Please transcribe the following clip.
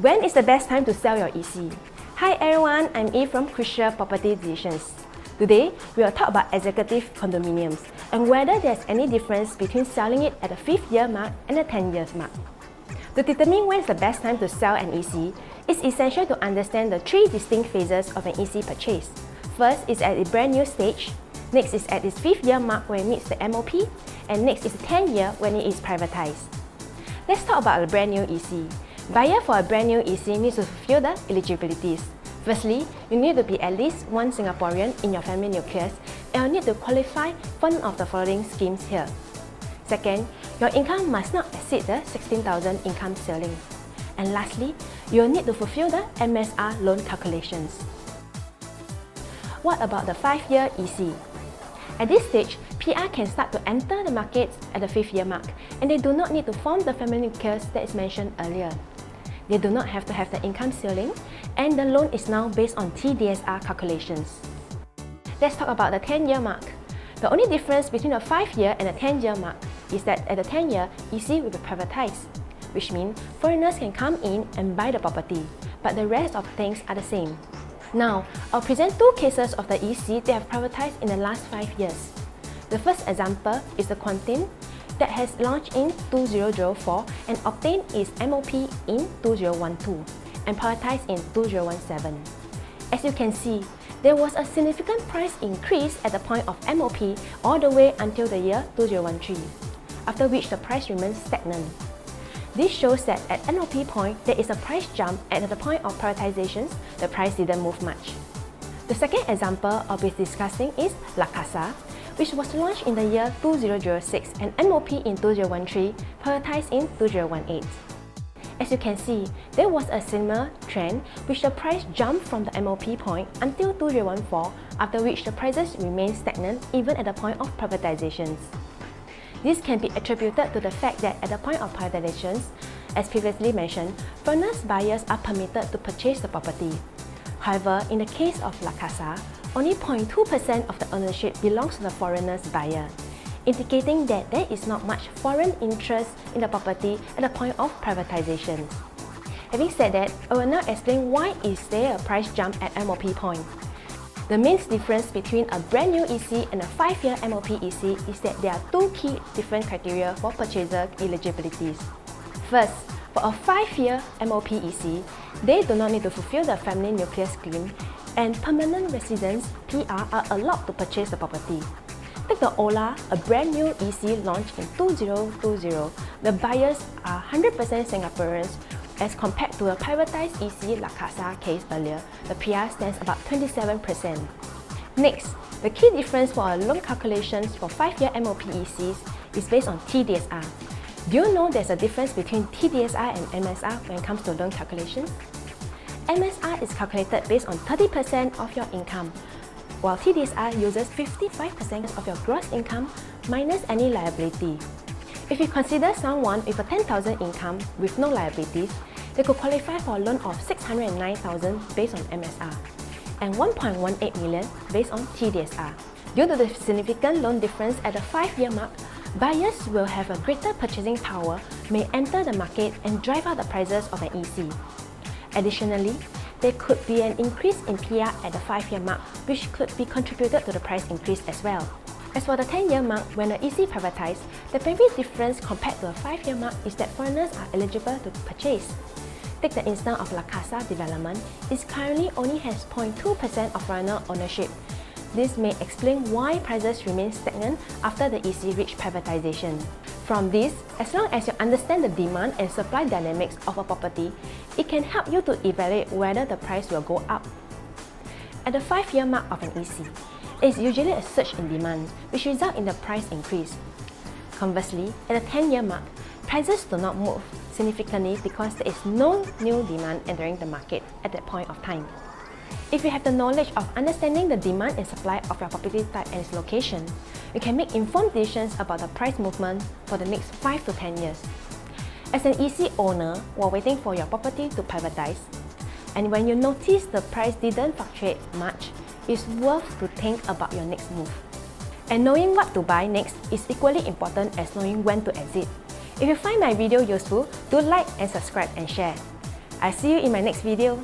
When is the best time to sell your EC? Hi everyone, I'm Eve from Crucial Property Decisions. Today, we will talk about executive condominiums and whether there's any difference between selling it at the 5th year mark and the 10 years mark. To determine when is the best time to sell an EC, it's essential to understand the 3 distinct phases of an EC purchase. First is at the brand new stage, next is at its 5th year mark when it meets the MOP, and next is the 10th year when it is privatized. Let's talk about a brand new EC. Buyer for a brand new EC needs to fulfill the eligibilities. Firstly, you need to be at least one Singaporean in your family nucleus and you need to qualify for one of the following schemes here. Second, your income must not exceed the 16,000 income ceiling. And lastly, you will need to fulfill the MSR loan calculations. What about the 5-year EC? At this stage, PR can start to enter the market at the 5th year mark and they do not need to form the family nucleus that is mentioned earlier. They do not have to have the income ceiling and the loan is now based on TDSR calculations. Let's talk about the 10-year mark. The only difference between a 5-year and a 10-year mark is that at the 10-year, EC will be privatized, which means foreigners can come in and buy the property, but the rest of things are the same. Now, I'll present 2 cases of the EC that have privatized in the last 5 years. The first example is the Quintet that has launched in 2004 and obtained its MOP in 2012 and privatized in 2017. As you can see, there was a significant price increase at the point of MOP all the way until the year 2013, after which the price remains stagnant. This shows that at MOP point, there is a price jump and at the point of privatizations, the price didn't move much. The second example I'll be discussing is La Casa, which was launched in the year 2006 and MOP in 2013, privatized in 2018. As you can see, there was a similar trend which the price jumped from the MOP point until 2014, after which the prices remained stagnant even at the point of privatizations. This can be attributed to the fact that at the point of privatizations, as previously mentioned, foreigners buyers are permitted to purchase the property. However, in the case of La Casa, only 0.2% of the ownership belongs to the foreigner's buyer, indicating that there is not much foreign interest in the property at the point of privatization. Having said that, I will now explain why is there a price jump at MOP point. The main difference between a brand new EC and a 5-year MOP EC is that there are 2 key different criteria for purchaser eligibilities. First, for a 5-year MOP EC, they do not need to fulfill the family nucleus scheme and permanent residents PR are allowed to purchase the property. Take the Ola, a brand new EC launched in 2020. The buyers are 100% Singaporeans as compared to a privatized EC La Casa case earlier, the PR stands about 27%. Next, the key difference for our loan calculations for 5-year MOP ECs is based on TDSR. Do you know there's a difference between TDSR and MSR when it comes to loan calculations? MSR is calculated based on 30% of your income, while TDSR uses 55% of your gross income minus any liability. If you consider someone with a 10,000 income with no liabilities, they could qualify for a loan of 609,000 based on MSR and 1.18 million based on TDSR. Due to the significant loan difference at the 5-year mark, buyers will have a greater purchasing power, may enter the market and drive up the prices of an EC. Additionally, there could be an increase in PR at the 5-year mark, which could be contributed to the price increase as well. As for the 10-year mark, when the EC privatized, the primary difference compared to a 5-year mark is that foreigners are eligible to purchase. Take the instance of La Casa development, it currently only has 0.2% of foreigner ownership. This may explain why prices remain stagnant after the EC reached privatization. From this, as long as you understand the demand and supply dynamics of a property, it can help you to evaluate whether the price will go up. At the 5-year mark of an EC, it is usually a surge in demand, which results in the price increase. Conversely, at the 10-year mark, prices do not move significantly because there is no new demand entering the market at that point of time. If you have the knowledge of understanding the demand and supply of your property type and its location, you can make informed decisions about the price movement for the next 5 to 10 years. As an EC owner, while waiting for your property to privatize, and when you notice the price didn't fluctuate much, it's worth to think about your next move. And knowing what to buy next is equally important as knowing when to exit. If you find my video useful, do like and subscribe and share. I'll see you in my next video.